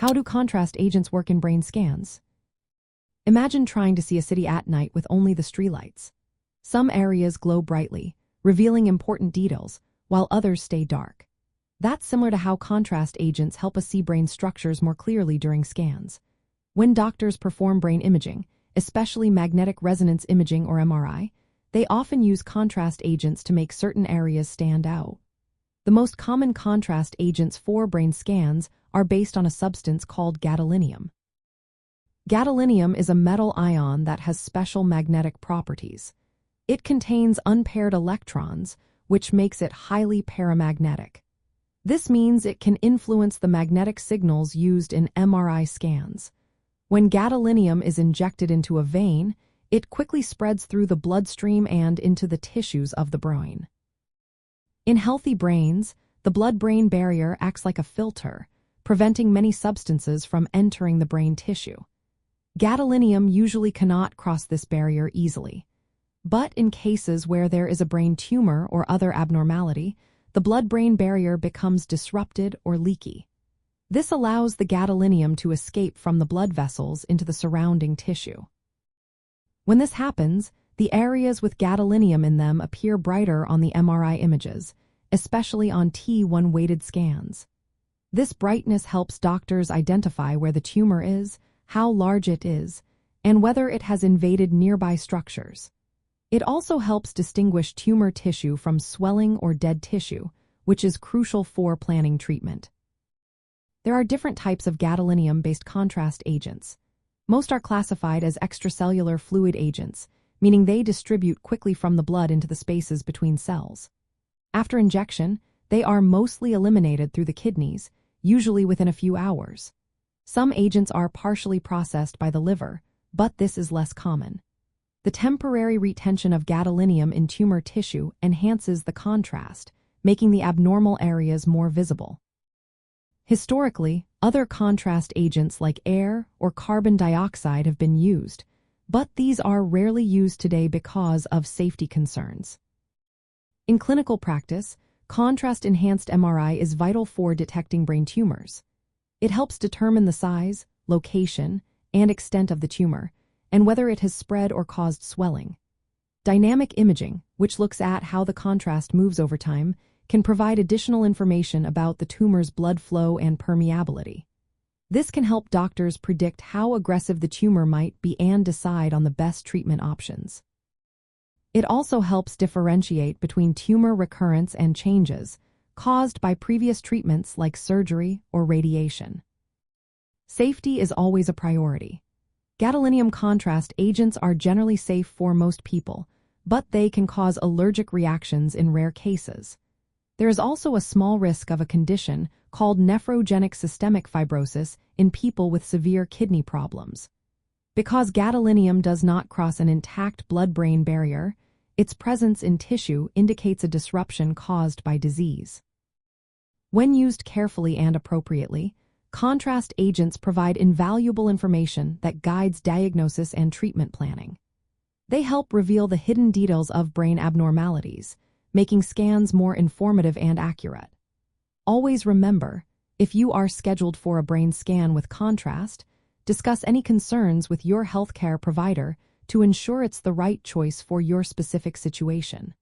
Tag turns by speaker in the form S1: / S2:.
S1: How do contrast agents work in brain scans? Imagine trying to see a city at night with only the streetlights. Some areas glow brightly, revealing important details, while others stay dark. That's similar to how contrast agents help us see brain structures more clearly during scans. When doctors perform brain imaging, especially magnetic resonance imaging or MRI, they often use contrast agents to make certain areas stand out. The most common contrast agents for brain scans are based on a substance called gadolinium. Gadolinium is a metal ion that has special magnetic properties. It contains unpaired electrons, which makes it highly paramagnetic. This means it can influence the magnetic signals used in MRI scans. When gadolinium is injected into a vein, it quickly spreads through the bloodstream and into the tissues of the brain. In healthy brains, the blood-brain barrier acts like a filter, preventing many substances from entering the brain tissue. Gadolinium usually cannot cross this barrier easily. But in cases where there is a brain tumor or other abnormality, the blood-brain barrier becomes disrupted or leaky. This allows the gadolinium to escape from the blood vessels into the surrounding tissue. When this happens, the areas with gadolinium in them appear brighter on the MRI images, especially on T1-weighted scans. This brightness helps doctors identify where the tumor is, how large it is, and whether it has invaded nearby structures. It also helps distinguish tumor tissue from swelling or dead tissue, which is crucial for planning treatment. There are different types of gadolinium-based contrast agents. Most are classified as extracellular fluid agents, meaning they distribute quickly from the blood into the spaces between cells. After injection, they are mostly eliminated through the kidneys, usually within a few hours. Some agents are partially processed by the liver, but this is less common. The temporary retention of gadolinium in tumor tissue enhances the contrast, making the abnormal areas more visible. Historically, other contrast agents like air or carbon dioxide have been used, but these are rarely used today because of safety concerns. In clinical practice, contrast-enhanced MRI is vital for detecting brain tumors. It helps determine the size, location, and extent of the tumor, and whether it has spread or caused swelling. Dynamic imaging, which looks at how the contrast moves over time, can provide additional information about the tumor's blood flow and permeability. This can help doctors predict how aggressive the tumor might be and decide on the best treatment options. It also helps differentiate between tumor recurrence and changes caused by previous treatments like surgery or radiation. Safety is always a priority. Gadolinium contrast agents are generally safe for most people, but they can cause allergic reactions in rare cases. There is also a small risk of a condition called nephrogenic systemic fibrosis in people with severe kidney problems. Because gadolinium does not cross an intact blood-brain barrier, its presence in tissue indicates a disruption caused by disease. When used carefully and appropriately, contrast agents provide invaluable information that guides diagnosis and treatment planning. They help reveal the hidden details of brain abnormalities, making scans more informative and accurate. Always remember, if you are scheduled for a brain scan with contrast, discuss any concerns with your healthcare provider to ensure it's the right choice for your specific situation.